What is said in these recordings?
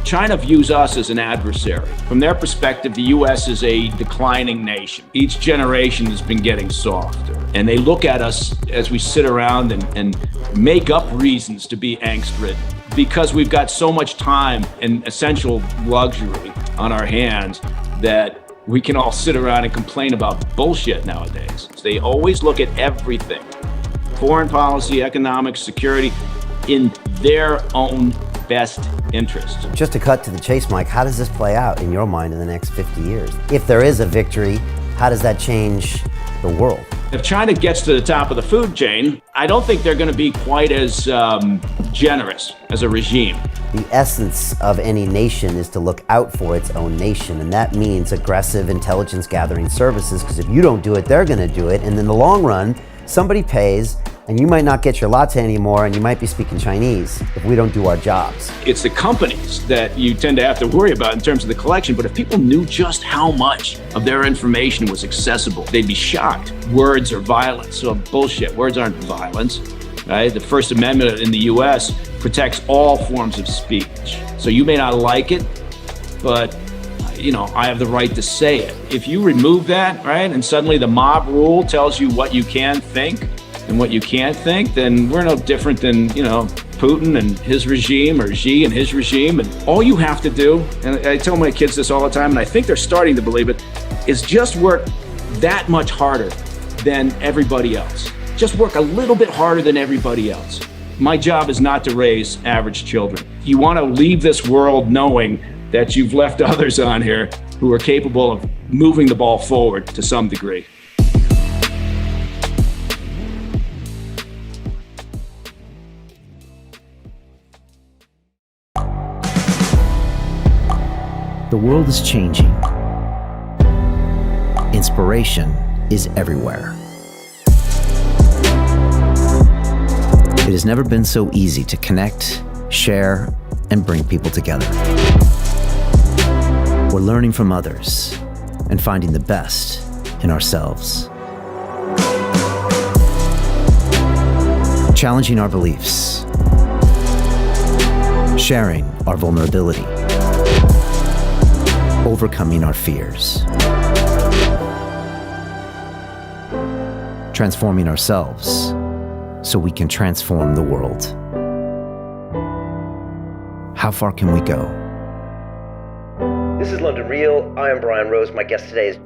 China views us as an adversary. From their perspective, the U.S. is a declining nation. Each generation has been getting softer. And they look at us as we sit around and make up reasons to be angst-ridden. Because we've got so much time and essential luxury on our hands that we can all sit around and complain about bullshit nowadays. So they always look at everything, foreign policy, economics, security, in their own best interest. Just to cut to the chase, Mike, how does this play out in your mind in the next 50 years? If there is a victory, how does that change the world? If China gets to the top of the food chain, I don't think they're going to be quite as generous as a regime. The essence of any nation is to look out for its own nation, and that means aggressive intelligence gathering services, because if you don't do it, they're going to do it, and in the long run, somebody pays, and you might not get your latte anymore, and you might be speaking Chinese if we don't do our jobs. It's the companies that you tend to have to worry about in terms of the collection, but if people knew just how much of their information was accessible, they'd be shocked. Words are violence, so bullshit. Words aren't violence, right? The First Amendment in the US protects all forms of speech. So you may not like it, but I have the right to say it. If you remove that, right, and suddenly the mob rule tells you what you can think and what you can't think, then we're no different than, Putin and his regime, or Xi and his regime. And all you have to do, and I tell my kids this all the time, and I think they're starting to believe it, is just work that much harder than everybody else. Just work a little bit harder than everybody else. My job is not to raise average children. You want to leave this world knowing that you've left others on here who are capable of moving the ball forward to some degree. The world is changing. Inspiration is everywhere. It has never been so easy to connect, share, and bring people together. We're learning from others and finding the best in ourselves. Challenging our beliefs. Sharing our vulnerability. Overcoming our fears. Transforming ourselves so we can transform the world. How far can we go? This is London Real. I am Brian Rose. My guest today is...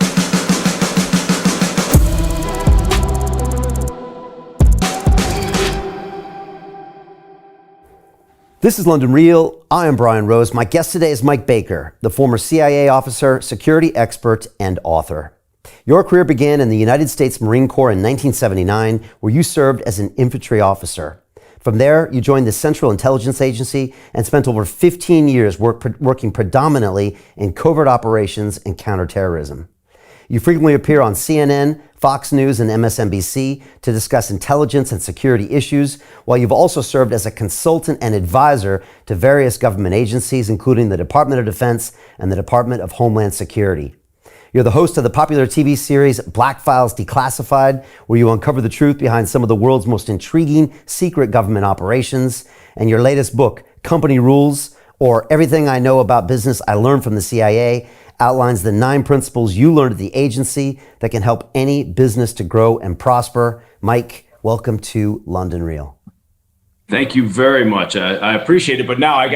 This is London Real. I am Brian Rose. My guest today is Mike Baker, the former CIA officer, security expert, and author. Your career began in the United States Marine Corps in 1979, where you served as an infantry officer. From there, you joined the Central Intelligence Agency and spent over 15 years working predominantly in covert operations and counterterrorism. You frequently appear on CNN, Fox News, and MSNBC to discuss intelligence and security issues, while you've also served as a consultant and advisor to various government agencies, including the Department of Defense and the Department of Homeland Security. You're the host of the popular TV series Black Files Declassified, where you uncover the truth behind some of the world's most intriguing secret government operations. And your latest book, Company Rules, or Everything I Know About Business I Learned from the CIA, outlines the 9 principles you learned at the agency that can help any business to grow and prosper. Mike, welcome to London Real. Thank you very much. I appreciate it. But now I've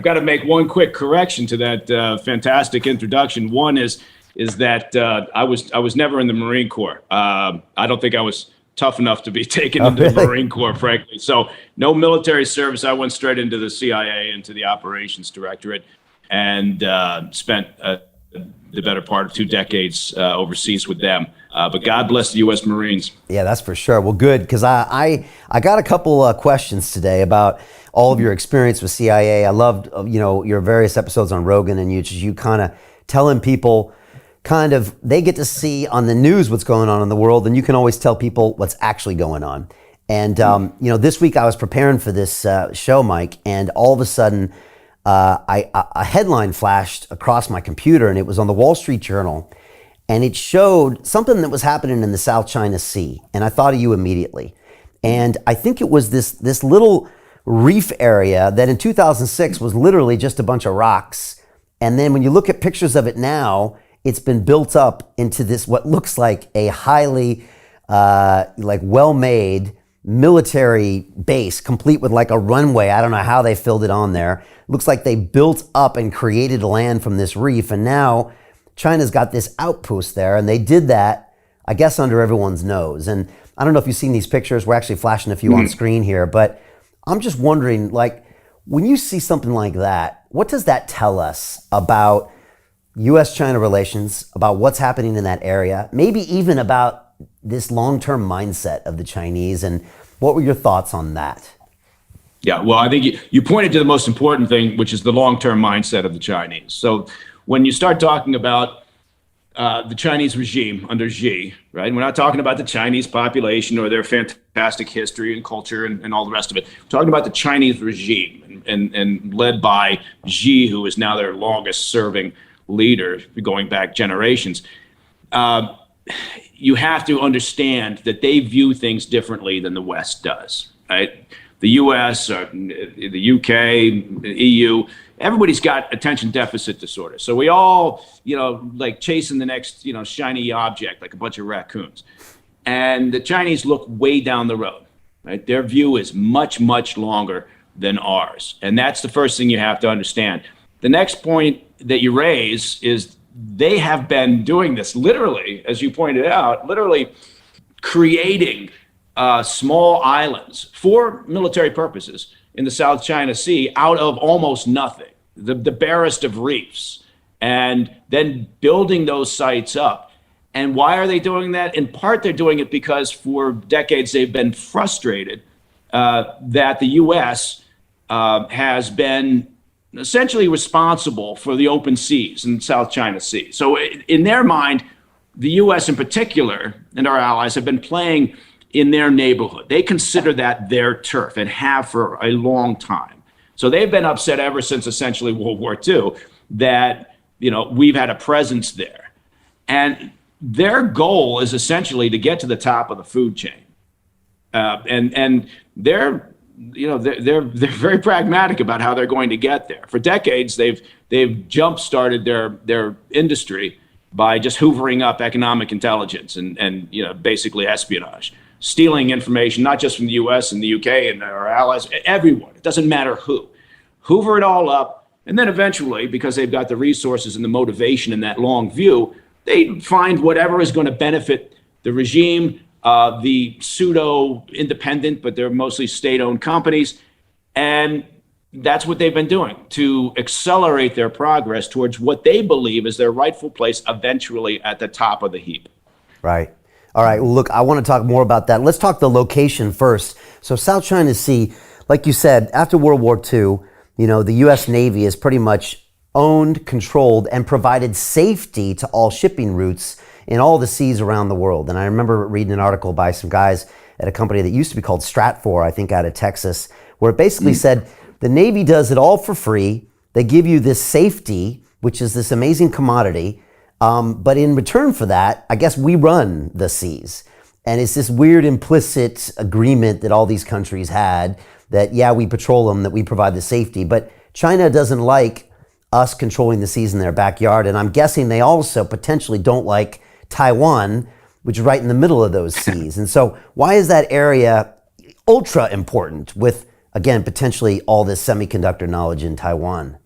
got to make one quick correction to that fantastic introduction. One is that I was never in the Marine Corps. I don't think I was tough enough to be taken into the Marine Corps, frankly. So no military service. I went straight into the CIA, into the operations directorate, and spent the better part of 2 decades overseas with them. But God bless the U.S. Marines. Yeah, that's for sure. Well, good, because I got a couple questions today about all of your experience with CIA. I loved your various episodes on Rogan, and you kind of telling people they get to see on the news what's going on in the world, and you can always tell people what's actually going on. And this week I was preparing for this show, Mike, and all of a sudden a headline flashed across my computer, and it was on the Wall Street Journal, and it showed something that was happening in the South China Sea, and I thought of you immediately. And I think it was this little reef area that in 2006 was literally just a bunch of rocks. And then when you look at pictures of it now, it's been built up into this, what looks like a highly well-made military base, complete with like a runway. I don't know how they filled it on there. Looks like they built up and created land from this reef. And now China's got this outpost there, and they did that, I guess, under everyone's nose. And I don't know if you've seen these pictures. We're actually flashing a few on screen here, but I'm just wondering, like, when you see something like that, what does that tell us about U.S.-China relations, about what's happening in that area, maybe even about this long-term mindset of the Chinese? And what were your thoughts on that? Yeah, well, I think you pointed to the most important thing, which is the long-term mindset of the Chinese. So when you start talking about the Chinese regime under Xi, right? We're not talking about the Chinese population or their fantastic history and culture and all the rest of it. We're talking about the Chinese regime and led by Xi, who is now their longest serving leader going back generations. You have to understand that they view things differently than the West does, right? The US, the UK, the EU, everybody's got attention deficit disorder. So we all, like chasing the next, shiny object like a bunch of raccoons. And the Chinese look way down the road, right? Their view is much, much longer than ours. And that's the first thing you have to understand. The next point that you raise is they have been doing this literally, as you pointed out, literally creating small islands for military purposes in the South China Sea out of almost nothing, the barest of reefs, and then building those sites up. And why are they doing that? In part, they're doing it because for decades they've been frustrated that the U.S. Has been essentially responsible for the open seas in South China Sea. So in their mind, the U.S. in particular and our allies have been playing in their neighborhood. They consider that their turf and have for a long time. So they've been upset ever since essentially World War II that, we've had a presence there. And their goal is essentially to get to the top of the food chain. And they're very pragmatic about how they're going to get there. For decades, they've jump-started their industry by just hoovering up economic intelligence and basically espionage, stealing information, not just from the US and the UK and our allies, everyone. It doesn't matter who. Hoover it all up, and then eventually, because they've got the resources and the motivation and that long view, they find whatever is going to benefit the regime, the pseudo-independent, but they're mostly state-owned companies. And that's what they've been doing to accelerate their progress towards what they believe is their rightful place eventually at the top of the heap. Right. All right. Well, look, I want to talk more about that. Let's talk the location first. So South China Sea, like you said, after World War II, the U.S. Navy has pretty much owned, controlled, and provided safety to all shipping routes in all the seas around the world. And I remember reading an article by some guys at a company that used to be called Stratfor, I think out of Texas, where it basically said the Navy does it all for free. They give you this safety, which is this amazing commodity. But in return for that, I guess we run the seas. And it's this weird implicit agreement that all these countries had that, yeah, we patrol them, that we provide the safety. But China doesn't like us controlling the seas in their backyard. And I'm guessing they also potentially don't like Taiwan, which is right in the middle of those seas. And so why is that area ultra important with, again, potentially all this semiconductor knowledge in Taiwan?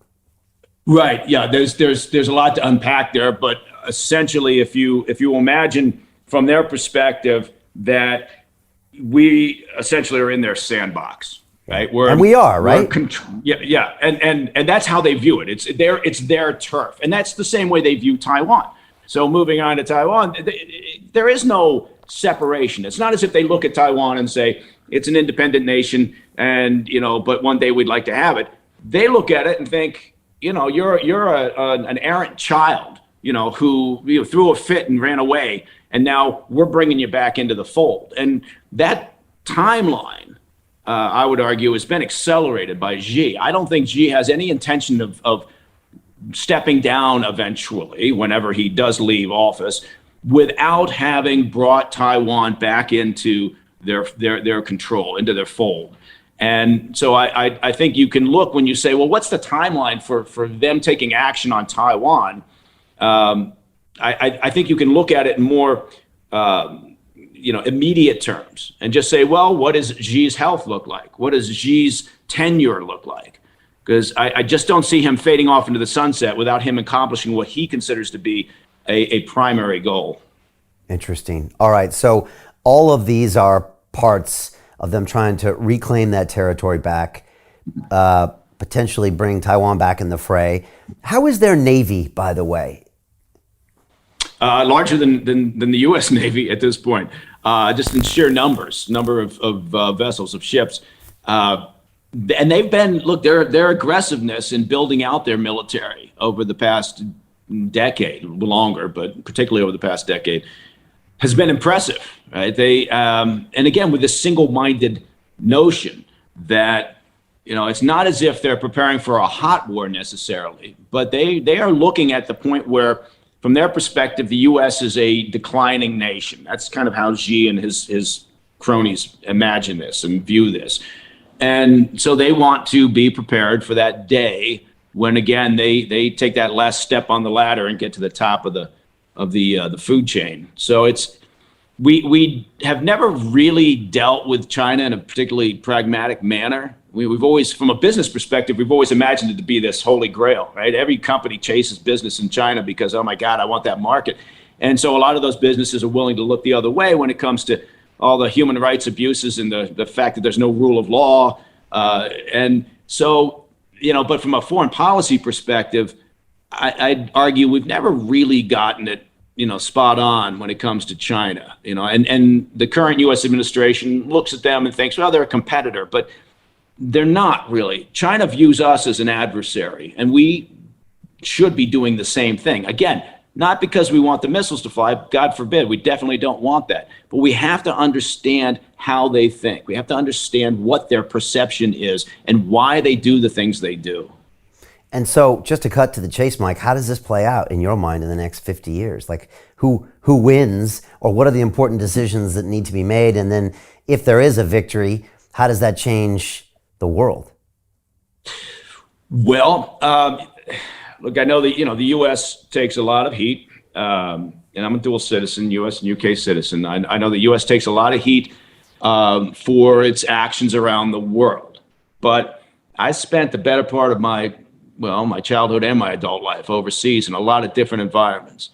Right. Yeah. There's a lot to unpack there, but essentially, if you imagine from their perspective that we essentially are in their sandbox, right? And we are, right? Yeah. And that's how they view it. It's their turf, and that's the same way they view Taiwan. So moving on to Taiwan, there is no separation. It's not as if they look at Taiwan and say it's an independent nation, and but one day we'd like to have it. They look at it and think, you're an errant child, who threw a fit and ran away, and now we're bringing you back into the fold. And that timeline, I would argue, has been accelerated by Xi. I don't think Xi has any intention of stepping down eventually, whenever he does leave office, without having brought Taiwan back into their control, into their fold. And so I think you can look when you say, well, what's the timeline for them taking action on Taiwan? I think you can look at it in more immediate terms and just say, well, what does Xi's health look like? What does Xi's tenure look like? Because I just don't see him fading off into the sunset without him accomplishing what he considers to be a primary goal. Interesting. All right. So all of these are parts of them trying to reclaim that territory back, potentially bring Taiwan back in the fray. How is their Navy, by the way? Larger than the U.S. Navy at this point, just in sheer number of vessels, of ships. And they've been, look, their aggressiveness in building out their military over the past decade, longer, but particularly over the past decade, has been impressive, right? They, and again, with this single-minded notion that, it's not as if they're preparing for a hot war necessarily, but they are looking at the point where, from their perspective, the U.S. is a declining nation. That's kind of how Xi and his cronies imagine this and view this. And so they want to be prepared for that day when, again, they take that last step on the ladder and get to the top of the food chain. So we have never really dealt with China in a particularly pragmatic manner. We've always, from a business perspective, we've always imagined it to be this holy grail, right? Every company chases business in China because, oh my God, I want that market. And so a lot of those businesses are willing to look the other way when it comes to all the human rights abuses and the fact that there's no rule of law. And so, but from a foreign policy perspective, I'd argue we've never really gotten it, spot on when it comes to China, and the current U.S. administration looks at them and thinks, well, they're a competitor, but they're not really. China views us as an adversary, and we should be doing the same thing. Again, not because we want the missiles to fly, God forbid, we definitely don't want that. But we have to understand how they think. We have to understand what their perception is and why they do the things they do. And so, just to cut to the chase, Mike, how does this play out in your mind in the next 50 years? Like, who wins, or what are the important decisions that need to be made? And then, if there is a victory, how does that change the world? Well, look, I know that, the U.S. takes a lot of heat, and I'm a dual citizen, U.S. and U.K. citizen. I know the U.S. takes a lot of heat for its actions around the world. But I spent the better part of my childhood and my adult life overseas in a lot of different environments.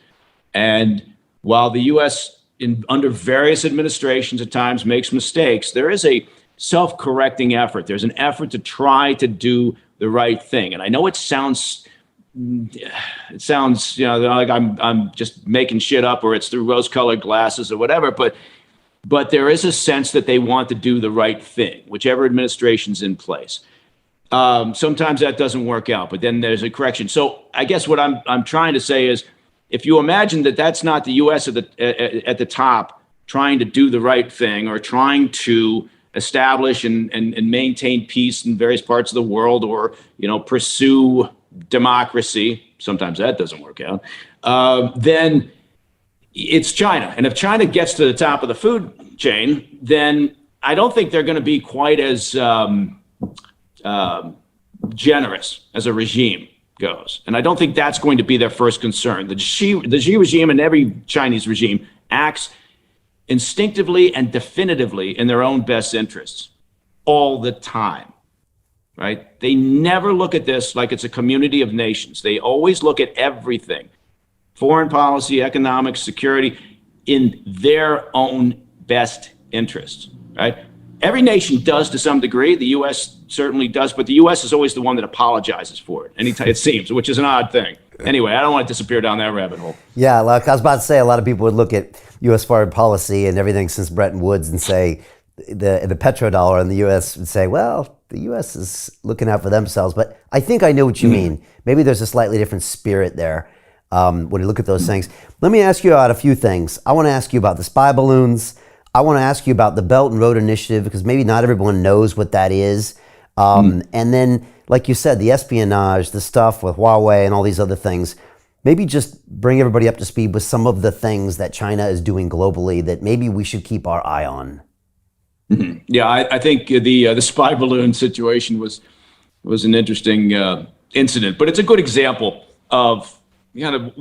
And while the U.S. under various administrations at times makes mistakes, there is a self-correcting effort. There's an effort to try to do the right thing. And I know it sounds like I'm just making shit up, or it's through rose-colored glasses or whatever, but there is a sense that they want to do the right thing, whichever administration's in place. Sometimes that doesn't work out, but then there's a correction. So I guess what I'm trying to say is, if you imagine that that's not the U.S. at the top trying to do the right thing, or trying to establish and maintain peace in various parts of the world, or pursue democracy, sometimes that doesn't work out, then it's China. And if China gets to the top of the food chain, then I don't think they're going to be quite as generous as a regime goes. And I don't think that's going to be their first concern. The Xi regime, and every Chinese regime, acts instinctively and definitively in their own best interests all the time, right? They never look at this like it's a community of nations. They always look at everything, foreign policy, economics, security, in their own best interests, right? Every nation does to some degree. The U.S. certainly does, but the U.S. is always the one that apologizes for it, it seems, which is an odd thing. Anyway, I don't want to disappear down that rabbit hole. Yeah, like I was about to say, a lot of people would look at U.S. foreign policy and everything since Bretton Woods and say the petrodollar, and the U.S. would say, well, the U.S. is looking out for themselves. But I think I know what you mean. Maybe there's a slightly different spirit there when you look at those things. Let me ask you about a few things. I want to ask you about the spy balloons. I want to ask you about the Belt and Road Initiative, because maybe not everyone knows what that is. And then, like you said, the espionage, the stuff with Huawei and all these other things. Maybe just bring everybody up to speed with some of the things that China is doing globally that maybe we should keep our eye on. Yeah, I think the spy balloon situation was an interesting incident, but it's a good example of kind of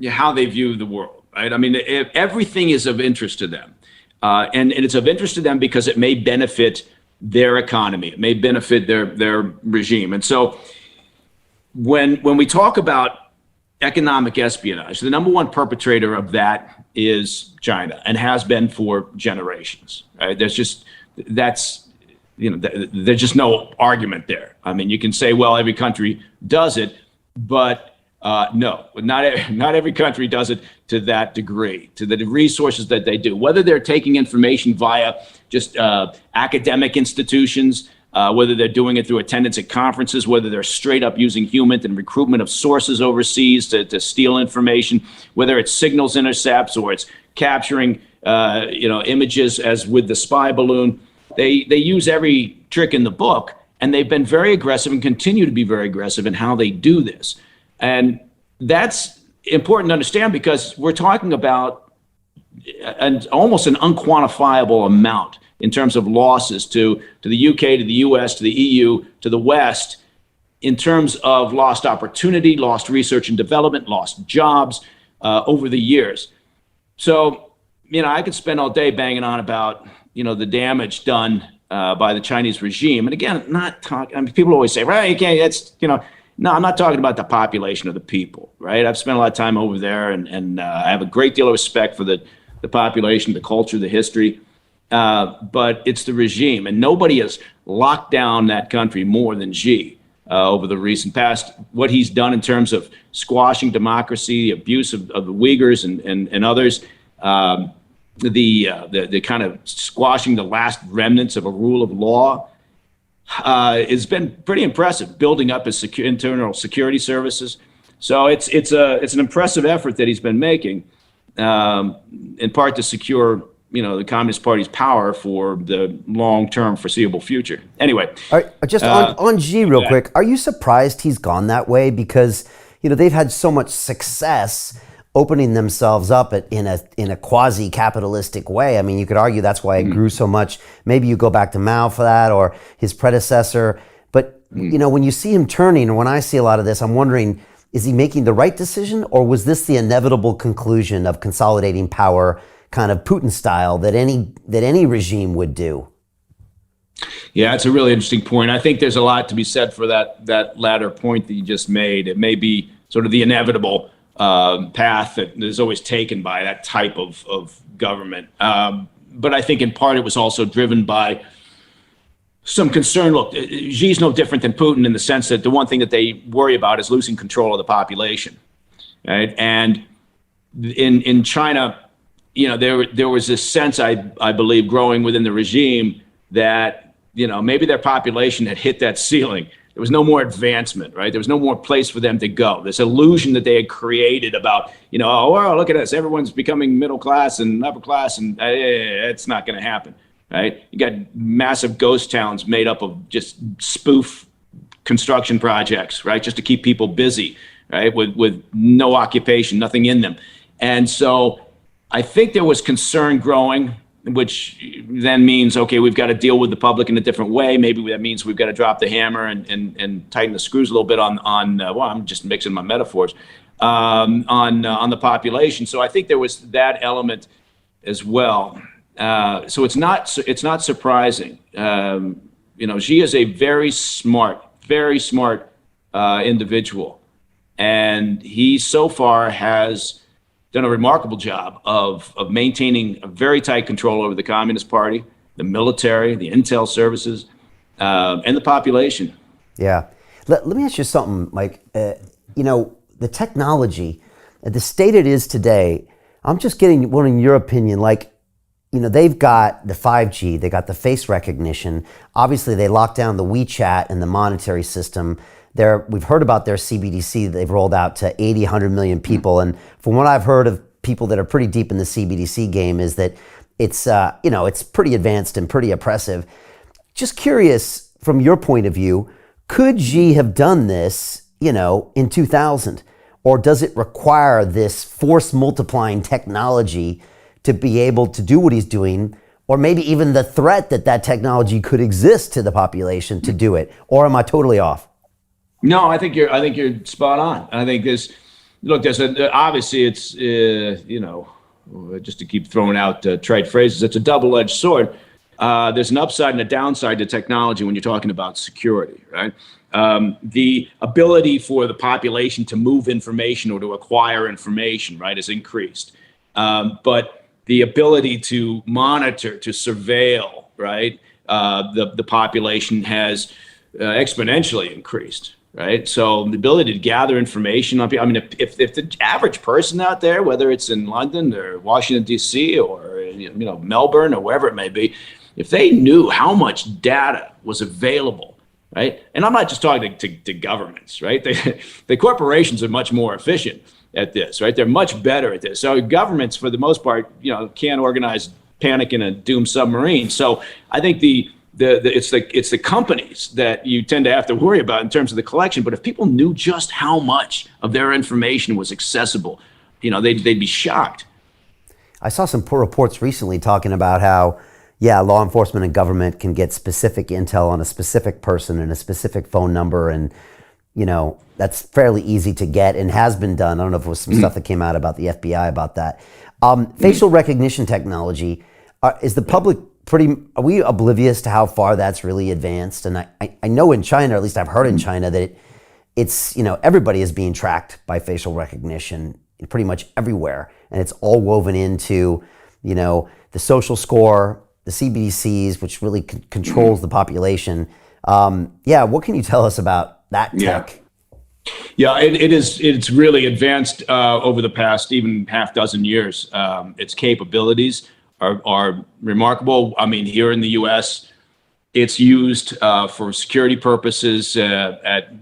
how they view the world, right? I mean, everything is of interest to them, and it's of interest to them because it may benefit their economy, it may benefit their regime, and so when we talk about economic espionage, the number one perpetrator of that is China, and has been for generations. Right? There's just no argument there. I mean, you can say, well, every country does it, but no, not every country does it to that degree, to the resources that they do. Whether they're taking information via just academic institutions, whether they're doing it through attendance at conferences, whether they're straight up using human and recruitment of sources overseas to steal information, whether it's signals intercepts or it's capturing images, as with the spy balloon. They use every trick in the book, and they've been very aggressive and continue to be very aggressive in how they do this. And that's important to understand because we're talking about almost an unquantifiable amount in terms of losses to the UK, to the US, to the EU, to the West, in terms of lost opportunity, lost research and development, lost jobs over the years. So, I could spend all day banging on about, the damage done by the Chinese regime. And again, people always say, right, you can't, no, I'm not talking about the population of the people, right? I've spent a lot of time over there, and I have a great deal of respect for the population, the culture, the history. But it's the regime, and nobody has locked down that country more than Xi over the recent past. What he's done in terms of squashing democracy, the abuse of the Uyghurs and others, the kind of squashing the last remnants of a rule of law, has been pretty impressive. Building up his internal security services, so it's an impressive effort that he's been making, in part to secure the Communist Party's power for the long-term foreseeable future. Anyway. Just on Xi real quick, are you surprised he's gone that way? Because, they've had so much success opening themselves up in a quasi-capitalistic way. I mean, you could argue that's why it grew so much. Maybe you go back to Mao for that, or his predecessor. But, when you see him turning, or when I see a lot of this, I'm wondering, is he making the right decision, or was this the inevitable conclusion of consolidating power, kind of Putin style, that any regime would do? Yeah, it's a really interesting point. I think there's a lot to be said for that latter point that you just made. It may be sort of the inevitable path that is always taken by that type of government. But I think in part it was also driven by some concern. Look, Xi's no different than Putin in the sense that the one thing that they worry about is losing control of the population, right? And in China, there was this sense, I believe, growing within the regime that, maybe their population had hit that ceiling. There was no more advancement, right? There was no more place for them to go. This illusion that they had created about, oh, well, look at us, everyone's becoming middle class and upper class, and it's not going to happen, right? You got massive ghost towns made up of just spoof construction projects, right? Just to keep people busy, right? With no occupation, nothing in them. And so I think there was concern growing, which then means, okay, we've got to deal with the public in a different way. Maybe that means we've got to drop the hammer and tighten the screws a little bit on well, I'm just mixing my metaphors, on the population. So I think there was that element as well. So it's not surprising. Xi is a very smart individual, and he so far has done a remarkable job of maintaining a very tight control over the Communist Party, the military, the intel services, and the population. Yeah. Let me ask you something, Mike. The technology, the state it is today, I'm just wanting your opinion. They've got the 5G, they got the face recognition. Obviously, they locked down the WeChat and the monetary system. We've heard about their CBDC they've rolled out to 80, 100 million people. And from what I've heard of people that are pretty deep in the CBDC game is that it's pretty advanced and pretty oppressive. Just curious, from your point of view, could Xi have done this, in 2000? Or does it require this force multiplying technology to be able to do what he's doing? or maybe even the threat that that technology could exist to the population to do it? Or am I totally off? No, I think you're spot on. I think obviously it's just to keep throwing out trite phrases, it's a double-edged sword. There's an upside and a downside to technology when you're talking about security, right? The ability for the population to move information or to acquire information, right, has increased. But the ability to monitor, to surveil, right, the population has exponentially increased, right? So the ability to gather information on people, I mean, if the average person out there, whether it's in London or Washington, D.C. or Melbourne or wherever it may be, if they knew how much data was available, right? And I'm not just talking to governments, right? The corporations are much more efficient at this, right? They're much better at this. So governments, for the most part, can't organize panic in a doomed submarine. So I think it's the companies that you tend to have to worry about in terms of the collection. But if people knew just how much of their information was accessible, they'd be shocked. I saw some poor reports recently talking about how, law enforcement and government can get specific intel on a specific person and a specific phone number, and that's fairly easy to get and has been done. I don't know if it was some stuff that came out about the FBI about that. Facial recognition technology, is the public are we oblivious to how far that's really advanced? And I know in China, or at least I've heard in China, that it's everybody is being tracked by facial recognition pretty much everywhere, and it's all woven into the social score, the CBDCs, which really controls the population. What can you tell us about that tech? Yeah, it's really advanced over the past even half dozen years. Its capabilities are remarkable. I mean, here in the U.S., it's used for security purposes at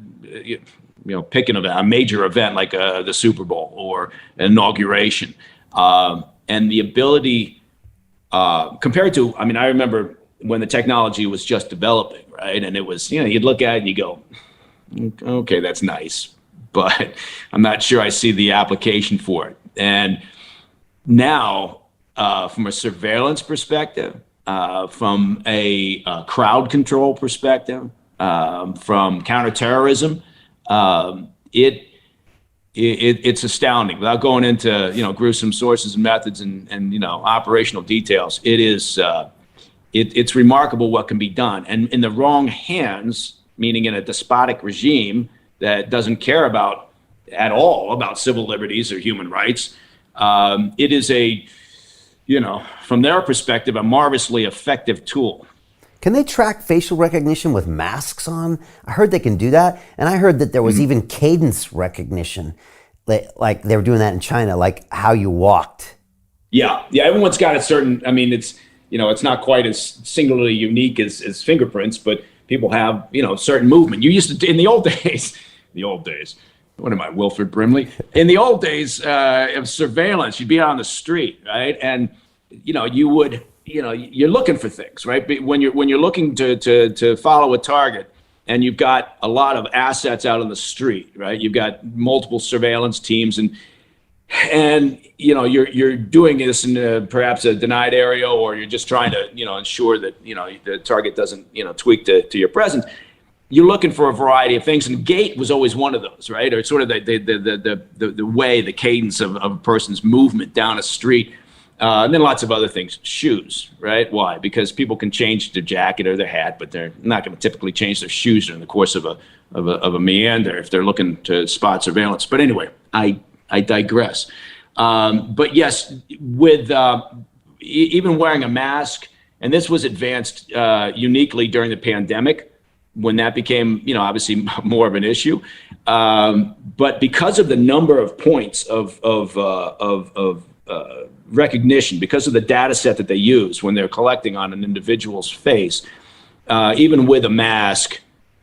picking a major event like the Super Bowl or an inauguration, and the ability compared to, I remember when the technology was just developing, right? And it was, you'd look at it and you go, okay, that's nice, but I'm not sure I see the application for it. And now, from a surveillance perspective, from a crowd control perspective, from counterterrorism, it's astounding. Without going into gruesome sources and methods and operational details, it's remarkable what can be done. And in the wrong hands, meaning in a despotic regime that doesn't care at all about civil liberties or human rights, it is from their perspective, a marvelously effective tool. Can they track facial recognition with masks on? I heard they can do that. And I heard that there was even cadence recognition. Like they were doing that in China, like how you walked. Yeah. Everyone's got a certain, it's not quite as singularly unique as fingerprints, but people have, certain movement. You used to, in the old days, what am I, Wilford Brimley? In the old days of surveillance, you'd be out on the street, right? And, you would, you're looking for things, right? When you're looking to follow a target, and you've got a lot of assets out on the street, right? You've got multiple surveillance teams, and you're doing this in perhaps a denied area, or you're just trying to ensure that the target doesn't tweak to your presence. You're looking for a variety of things, and gait was always one of those, right? Or sort of the way, the cadence of a person's movement down a street. And then lots of other things. Shoes, right? Why? Because people can change their jacket or their hat, but they're not going to typically change their shoes during the course of a meander if they're looking to spot surveillance. But anyway, I digress. But yes, with even wearing a mask, and this was advanced uniquely during the pandemic, when that became, obviously more of an issue. But because of the number of points of recognition, because of the data set that they use when they're collecting on an individual's face, even with a mask,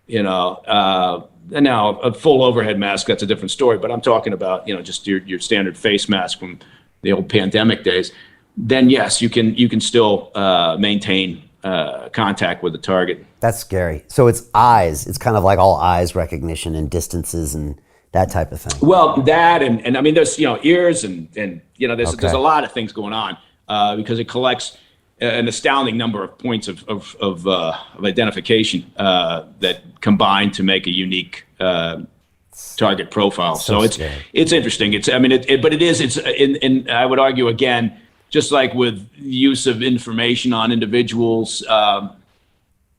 and now a full overhead mask, that's a different story, but I'm talking about, just your standard face mask from the old pandemic days, then yes, you can still maintain contact with the target. That's scary. So it's eyes. It's kind of like all eyes recognition and distances and that type of thing. Well, that and there's ears and there's a lot of things going on because it collects an astounding number of points of identification that combine to make a unique target profile. So it's interesting. It's I would argue again, just like with use of information on individuals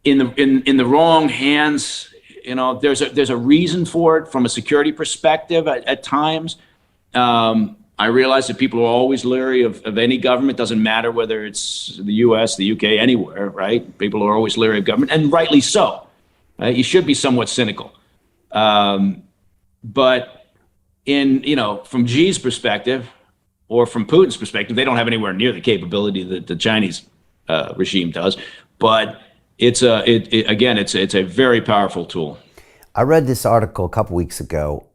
in the wrong hands, there's a reason for it from a security perspective at times. I realize that people are always leery of any government. Doesn't matter whether it's the U.S., the U.K., anywhere, right? People are always leery of government, and rightly so. Right? You should be somewhat cynical. But from Xi's perspective or from Putin's perspective, they don't have anywhere near the capability that the Chinese regime does. But it's a very powerful tool. I read this article a couple weeks ago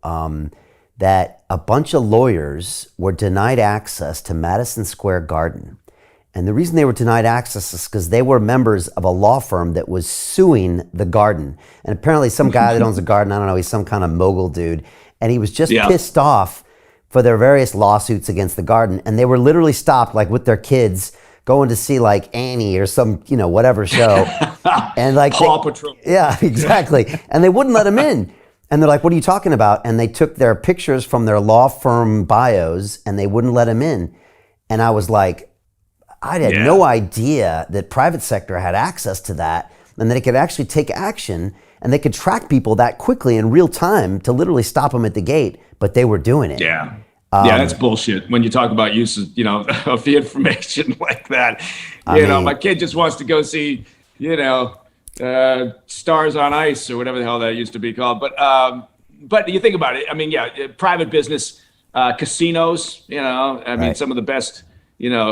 that a bunch of lawyers were denied access to Madison Square Garden. And the reason they were denied access is because they were members of a law firm that was suing the garden. And apparently some guy that owns a garden, I don't know, he's some kind of mogul dude. And he was just pissed off for their various lawsuits against the garden. And they were literally stopped, like with their kids, going to see like Annie or some, whatever show. And like Paw Patrol. Yeah, exactly. And they wouldn't let him in. And they're like, what are you talking about? And they took their pictures from their law firm bios and they wouldn't let him in. And I was like, I had no idea that private sector had access to that and that it could actually take action and they could track people that quickly in real time to literally stop them at the gate. But they were doing it. Yeah. That's bullshit. When you talk about uses, of the information like that, my kid just wants to go see, Stars on Ice or whatever the hell that used to be called. But you think about it. Private business, casinos. Some of the best,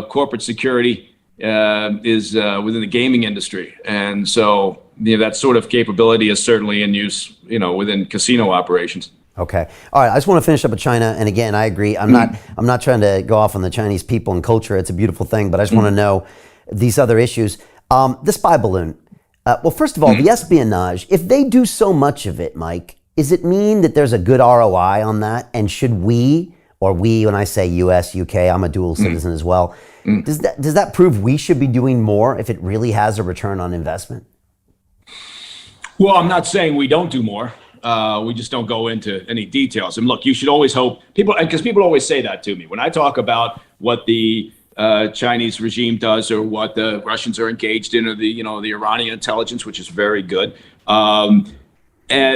corporate security is within the gaming industry, and so that sort of capability is certainly in use, within casino operations. Okay. All right. I just want to finish up with China. And again, I agree. I'm not trying to go off on the Chinese people and culture. It's a beautiful thing, but I just want to know these other issues. The spy balloon. Well, first of all, the espionage, if they do so much of it, Mike, does it mean that there's a good ROI on that? And should we, when I say US, UK, I'm a dual citizen as well, does that prove we should be doing more if it really has a return on investment? Well, I'm not saying we don't do more. We just don't go into any details. And look, you should always hope because people always say that to me when I talk about what the Chinese regime does or what the Russians are engaged in, or the Iranian intelligence, which is very good. And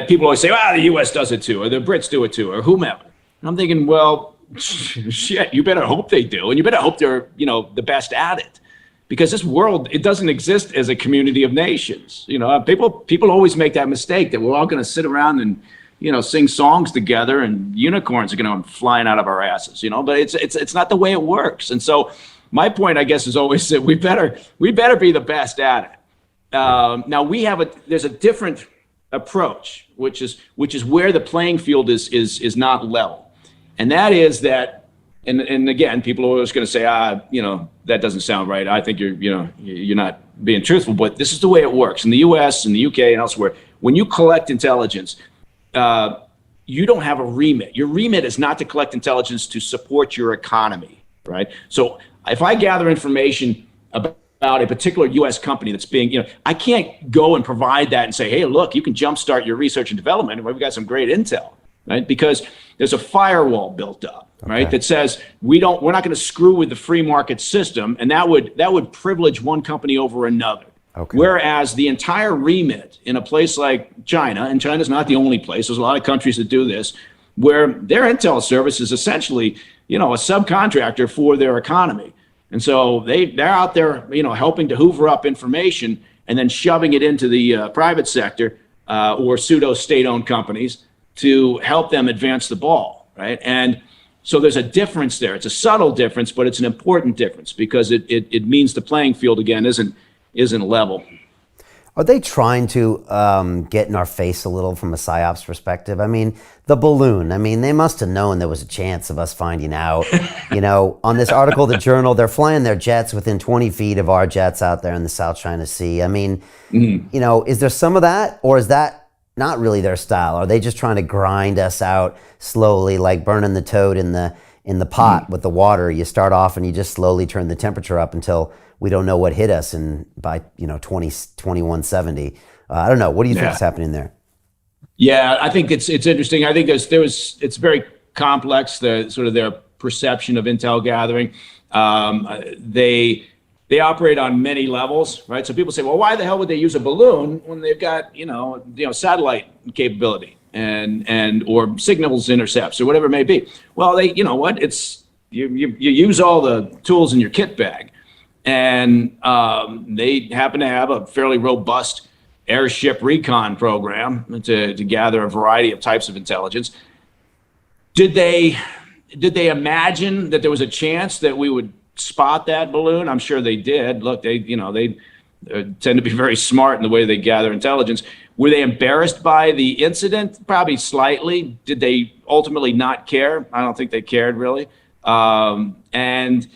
people always say, the U.S. does it too, or the Brits do it too, or whomever. And I'm thinking, well, shit, you better hope they do, and you better hope they're the best at it. Because this world, it doesn't exist as a community of nations. People always make that mistake that we're all going to sit around and, sing songs together and unicorns are going to flying out of our asses. But it's not the way it works. And so my point, I guess, is always that we better be the best at it. Now there's a different approach, which is where the playing field is not level, and that is that. And again, people are always going to say, that doesn't sound right. I think you're not being truthful. But this is the way it works in the U.S., in the U.K., and elsewhere. When you collect intelligence, you don't have a remit. Your remit is not to collect intelligence to support your economy, right? So if I gather information about a particular U.S. company that's being, I can't go and provide that and say, hey, look, you can jumpstart your research and development. We've got some great intel, right? Because there's a firewall built up. Right, that says we're not going to screw with the free market system, and that would privilege one company over another. Okay. Whereas the entire remit in a place like China, and China's not the only place, there's a lot of countries that do this, where their intel service is essentially, a subcontractor for their economy, and so they're out there, helping to hoover up information and then shoving it into the private sector or pseudo state-owned companies to help them advance the ball, right? And so there's a difference there. It's a subtle difference, but it's an important difference because it means the playing field again isn't level. Are they trying to get in our face a little from a PSYOPs perspective? The balloon. They must have known there was a chance of us finding out. On this article, the Journal, they're flying their jets within 20 feet of our jets out there in the South China Sea. Is there some of that, or is that not really their style? Are they just trying to grind us out slowly, like burning the toad in the in the pot with the water. You start off and you just slowly turn the temperature up until we don't know what hit us, and by 2170. I don't know. What do you think is happening there? Yeah, I think it's interesting. I think it's very complex, the sort of their perception of intel gathering. They operate on many levels, right? So people say, well, why the hell would they use a balloon when they've got satellite capability and or signals intercepts or whatever it may be? Well, it's you use all the tools in your kit bag, and they happen to have a fairly robust airship recon program to gather a variety of types of intelligence. Did they imagine that there was a chance that we would spot that balloon? I'm sure they did. Look, they tend to be very smart in the way they gather intelligence. Were they embarrassed by the incident? Probably slightly. Did they ultimately not care? I don't think they cared really. And I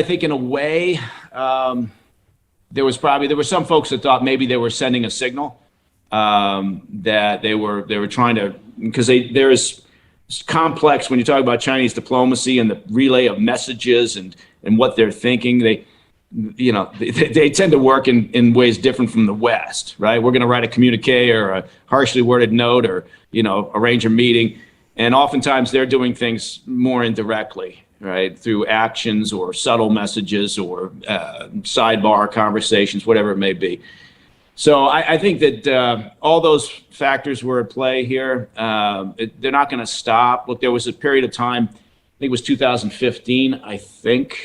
think in a way, there were some folks that thought maybe they were sending a signal, that they were trying to, because there's complex when you talk about Chinese diplomacy and the relay of messages and what they're thinking. They tend to work in ways different from the West, right? We're going to write a communique or a harshly worded note or arrange a meeting, and oftentimes they're doing things more indirectly, right, through actions or subtle messages or sidebar conversations, whatever it may be. So I think that all those factors were at play here. They're not going to stop. Look, there was a period of time, I think it was 2015, I think,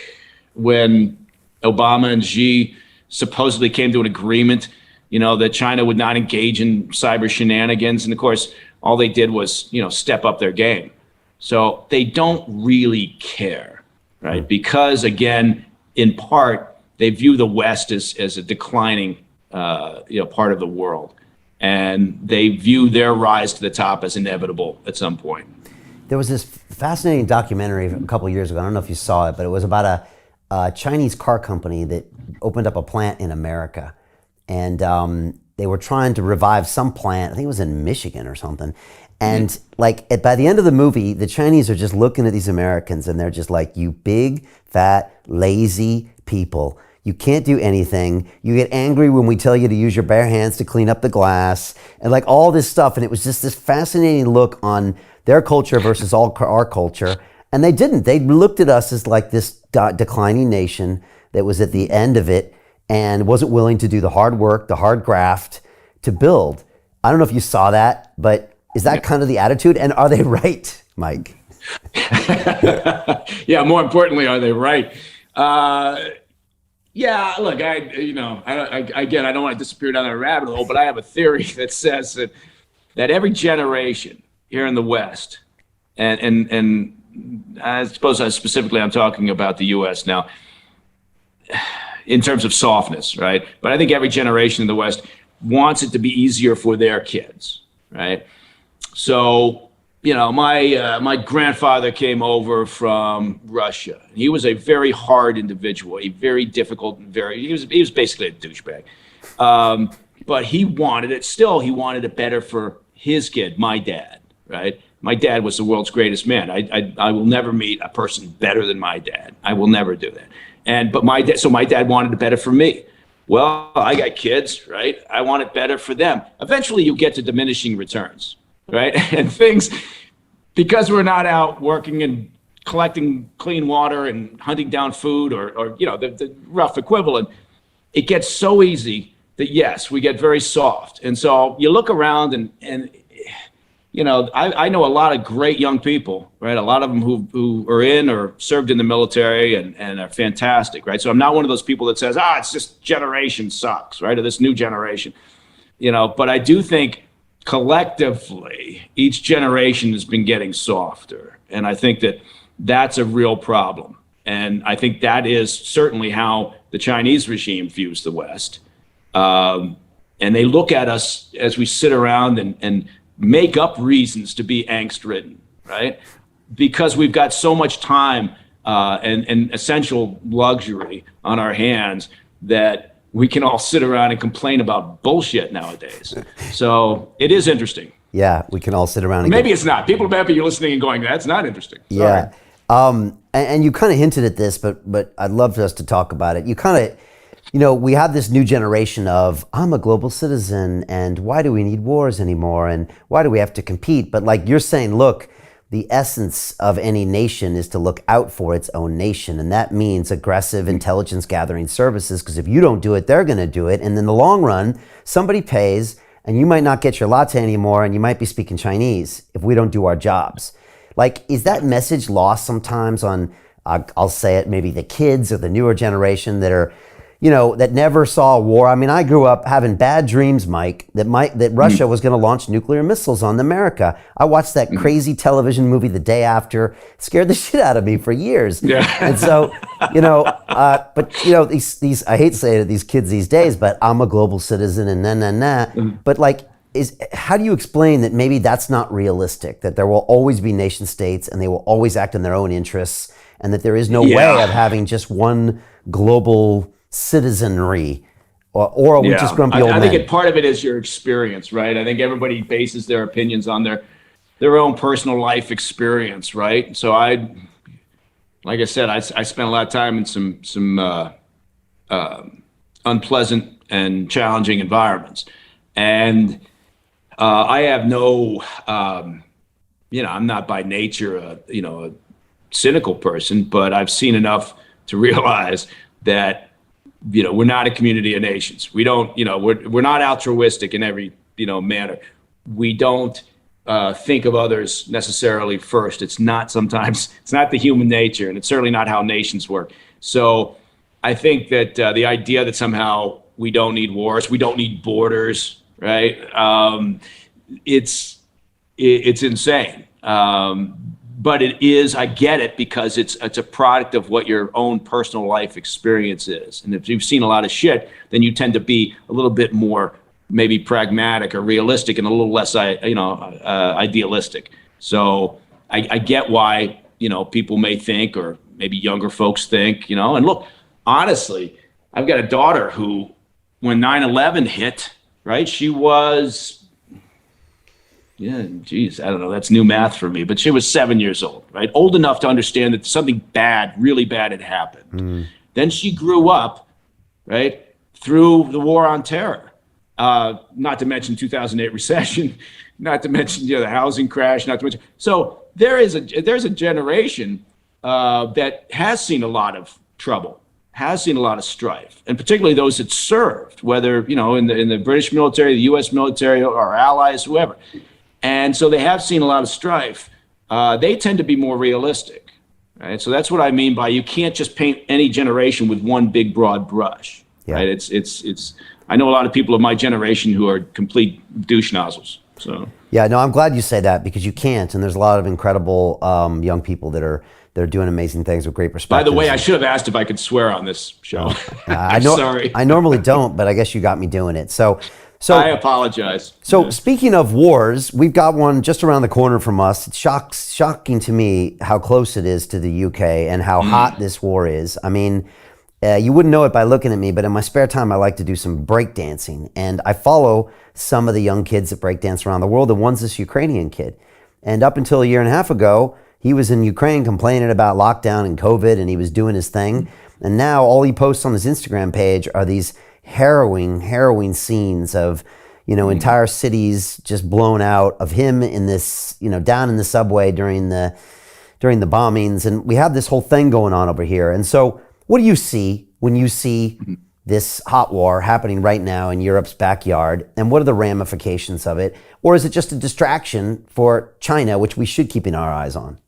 when Obama and Xi supposedly came to an agreement, that China would not engage in cyber shenanigans. And of course, all they did was, step up their game. So they don't really care, right? Because again, in part, they view the West as a declining part of the world, and they view their rise to the top as inevitable at some point. There was this fascinating documentary a couple of years ago. I don't know if you saw it, but it was about a Chinese car company that opened up a plant in America, and they were trying to revive some plant. I think it was in Michigan or something. And by the end of the movie, the Chinese are just looking at these Americans and they're just like, you big, fat, lazy people. You can't do anything. You get angry when we tell you to use your bare hands to clean up the glass and all this stuff. And it was just this fascinating look on their culture versus our culture. And they didn't. They looked at us as this declining nation that was at the end of it and wasn't willing to do the hard work, the hard graft to build. I don't know if you saw that, but is that kind of the attitude? And are they right, Mike? Yeah, more importantly, are they right? Yeah, look, I don't want to disappear down that rabbit hole, but I have a theory that says that every generation here in the West, and I suppose specifically I'm talking about the U.S. now, in terms of softness, right? But I think every generation in the West wants it to be easier for their kids, right? So, my grandfather came over from Russia. He was a very hard individual, a very difficult, he was basically a douchebag. But he wanted it better for his kid, my dad, right? My dad was the world's greatest man. I will never meet a person better than my dad. I will never do that. But my dad wanted it better for me. Well, I got kids, right? I want it better for them. Eventually you get to diminishing returns, right? And things, because we're not out working and collecting clean water and hunting down food or the rough equivalent, it gets so easy that yes, we get very soft. And so you look around and I know a lot of great young people, right? A lot of them who are in or served in the military and are fantastic, right? So I'm not one of those people that says, it's just generation sucks, right? Or this new generation, but I do think collectively, each generation has been getting softer. And I think that that's a real problem. And I think that is certainly how the Chinese regime views the West. And they look at us as we sit around and make up reasons to be angst-ridden, right? Because we've got so much time and essential luxury on our hands that we can all sit around and complain about bullshit nowadays. So it is interesting. Yeah, we can all sit around. And Maybe it's not. People might be listening and going, "That's not interesting." Sorry. Yeah, and you kind of hinted at this, but I'd love for us to talk about it. You kind of, we have this new generation of I'm a global citizen, and why do we need wars anymore, and why do we have to compete? But like you're saying, look, the essence of any nation is to look out for its own nation, and that means aggressive intelligence gathering services. Because if you don't do it, they're going to do it, and in the long run, somebody pays. And you might not get your latte anymore, and you might be speaking Chinese if we don't do our jobs. Like, is that message lost sometimes on, I'll say it, maybe the kids or the newer generation that are, that never saw a war? I mean, I grew up having bad dreams, Mike, that Russia was going to launch nuclear missiles on America. I watched that crazy television movie the day after. It scared the shit out of me for years. Yeah. And so, but these I hate saying it, these kids these days, but I'm a global citizen and But like, how do you explain that maybe that's not realistic, that there will always be nation states and they will always act in their own interests, and that there is no way of having just one global citizenry, or are we just grumpy old men? I think part of it is your experience, right? I think everybody bases their opinions on their own personal life experience, right? So like I said, I spent a lot of time in some unpleasant and challenging environments, and I have no, I'm not by nature a cynical person, but I've seen enough to realize that we're not a community of nations. We don't, we're not altruistic in every manner. We don't think of others necessarily first. It's not the human nature, and it's certainly not how nations work. So I think that the idea that somehow we don't need wars, we don't need borders, right? It's insane. But it is, I get it, because it's a product of what your own personal life experience is. And if you've seen a lot of shit, then you tend to be a little bit more maybe pragmatic or realistic and a little less, idealistic. So I get why, people may think, or maybe younger folks think, and look, honestly, I've got a daughter who, when 9/11 hit, right, she was, I don't know, that's new math for me, but she was 7 years old, right? Old enough to understand that something bad, really bad had happened. Then she grew up, right, through the war on terror, not to mention 2008 recession, not to mention the housing crash, not to mention. So there's a generation that has seen a lot of trouble, has seen a lot of strife, and particularly those that served, whether, in the British military, the U.S. military, or our allies, whoever. And so they have seen a lot of strife. They tend to be more realistic, right? So that's what I mean by you can't just paint any generation with one big broad brush, right? It's. I know a lot of people of my generation who are complete douche nozzles. So yeah, no, I'm glad you say that, because you can't, and there's a lot of incredible young people that are doing amazing things with great perspectives. By the way, I should have asked if I could swear on this show. Sorry. I normally don't, but I guess you got me doing it. So I apologize. So speaking of wars, we've got one just around the corner from us. It's shocking to me how close it is to the UK and how hot this war is. I mean, you wouldn't know it by looking at me, but in my spare time, I like to do some breakdancing. And I follow some of the young kids that breakdance around the world, and one's this Ukrainian kid. And up until a year and a half ago, he was in Ukraine complaining about lockdown and COVID, and he was doing his thing. And now all he posts on his Instagram page are these harrowing scenes of, entire cities just blown out, of him in this, down in the subway during the bombings. And we have this whole thing going on over here. And so what do you see when you see this hot war happening right now in Europe's backyard? And what are the ramifications of it? Or is it just a distraction for China, which we should keep our eyes on?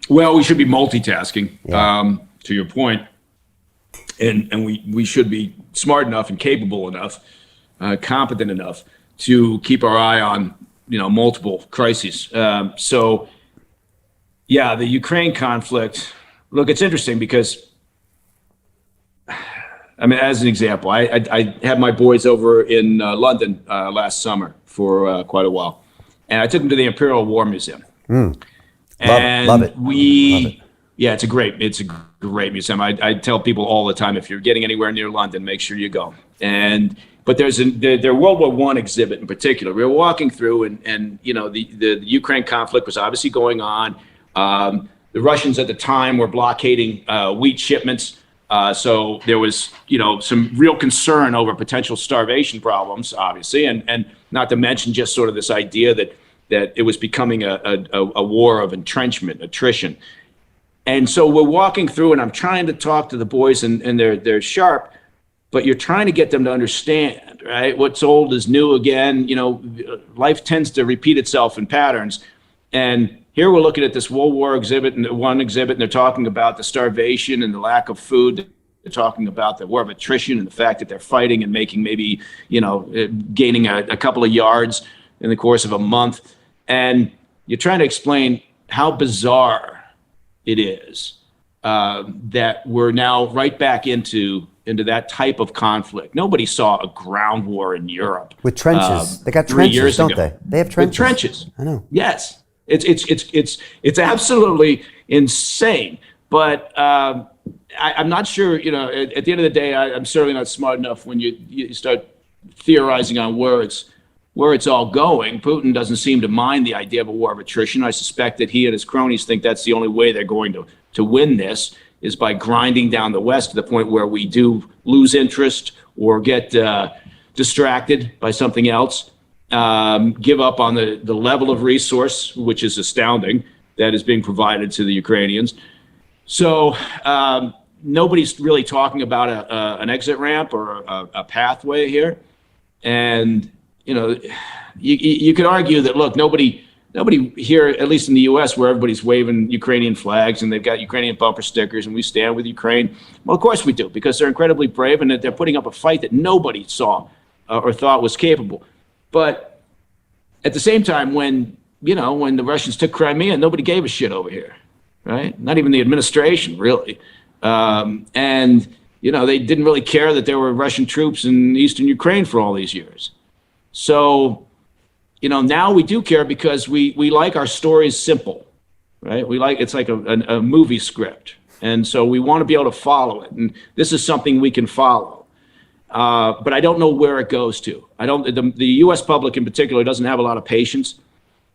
Well, we should be multitasking, to your point. And we should be smart enough and capable enough, competent enough to keep our eye on, multiple crises. The Ukraine conflict, look, it's interesting because, I mean, as an example, I had my boys over in London last summer for quite a while, and I took them to the Imperial War Museum. Love it. It's a great museum. I tell people all the time, if you're getting anywhere near London, make sure you go. And But their World War I exhibit in particular. We were walking through, and the Ukraine conflict was obviously going on. The Russians at the time were blockading wheat shipments. So there was, some real concern over potential starvation problems, obviously, and not to mention just sort of this idea that it was becoming a war of entrenchment, attrition. And so we're walking through, and I'm trying to talk to the boys, and they're sharp, but you're trying to get them to understand, right? What's old is new again. Life tends to repeat itself in patterns. And here we're looking at this World War exhibit, and they're talking about the starvation and the lack of food. They're talking about the war of attrition and the fact that they're fighting and making maybe, gaining a couple of yards in the course of a month. And you're trying to explain how bizarre it is that we're now right back into that type of conflict. Nobody saw a ground war in Europe with trenches. They got trenches, don't they? They have trenches. With trenches. I know. Yes, it's absolutely insane. But I'm not sure. At the end of the day, I'm certainly not smart enough when you start theorizing on where it's all going. Putin doesn't seem to mind the idea of a war of attrition. I suspect that he and his cronies think that's the only way they're going to win this, is by grinding down the West to the point where we do lose interest or get distracted by something else, give up on the level of resource, which is astounding, that is being provided to the Ukrainians. So nobody's really talking about an exit ramp or a pathway here. And you could argue that, look, nobody here, at least in the U.S., where everybody's waving Ukrainian flags and they've got Ukrainian bumper stickers and we stand with Ukraine. Well, of course we do, because they're incredibly brave and that they're putting up a fight that nobody saw or thought was capable. But at the same time, when the Russians took Crimea, nobody gave a shit over here, right? Not even the administration, really. And they didn't really care that there were Russian troops in eastern Ukraine for all these years. So, now we do care because we like our stories simple, right? It's like a movie script. And so we want to be able to follow it. And this is something we can follow. But I don't know where it goes to. The U.S. public in particular doesn't have a lot of patience.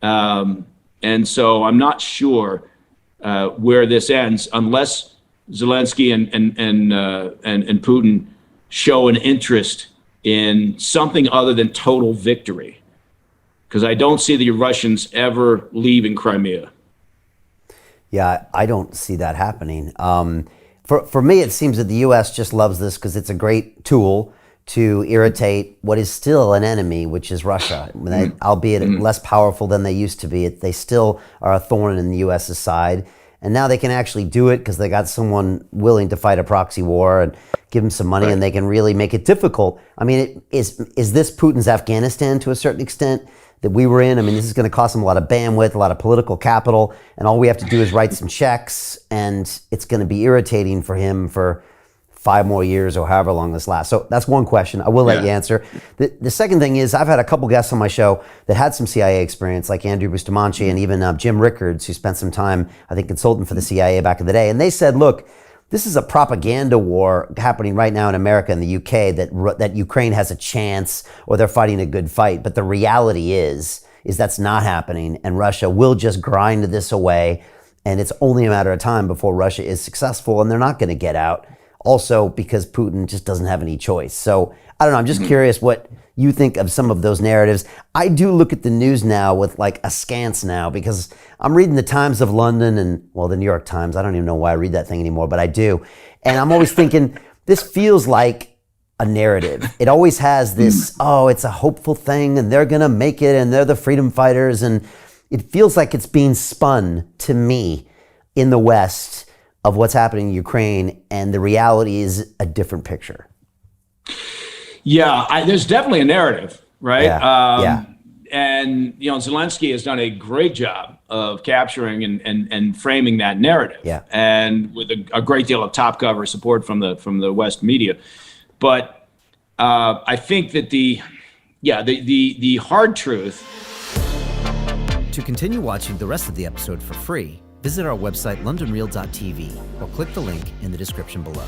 And so I'm not sure where this ends unless Zelensky and Putin show an interest in something other than total victory. Because I don't see the Russians ever leaving Crimea. Yeah, I don't see that happening. For me, it seems that the U.S. just loves this because it's a great tool to irritate what is still an enemy, which is Russia. Albeit less powerful than they used to be, they still are a thorn in the U.S.'s side. And now they can actually do it because they got someone willing to fight a proxy war and give them some money, right. And they can really make it difficult. I mean, is this Putin's Afghanistan to a certain extent that we were in? I mean, this is going to cost them a lot of bandwidth, a lot of political capital, and all we have to do is write some checks, and it's going to be irritating for him for 5 more years or however long this lasts. So that's one question. I will let you answer. The second thing is, I've had a couple guests on my show that had some CIA experience, like Andrew Bustamante and even Jim Rickards, who spent some time, I think, consultant for the CIA back in the day. And they said, look, this is a propaganda war happening right now in America and the UK that Ukraine has a chance or they're fighting a good fight. But the reality is that's not happening, and Russia will just grind this away. And it's only a matter of time before Russia is successful, and they're not going to get out. Also, because Putin just doesn't have any choice. So I don't know. I'm just curious what you think of some of those narratives. I do look at the news now with like askance now, because I'm reading the Times of London and, well, the New York Times. I don't even know why I read that thing anymore, but I do. And I'm always thinking, this feels like a narrative. It always has this, it's a hopeful thing and they're going to make it and they're the freedom fighters. And it feels like it's being spun to me in the West of what's happening in Ukraine, and the reality is a different picture. Yeah, there's definitely a narrative, right? Yeah. And Zelensky has done a great job of capturing and framing that narrative. Yeah. And with a great deal of top cover support from the West media. But I think that the hard truth. To continue watching the rest of the episode for free, visit our website londonreal.tv or click the link in the description below.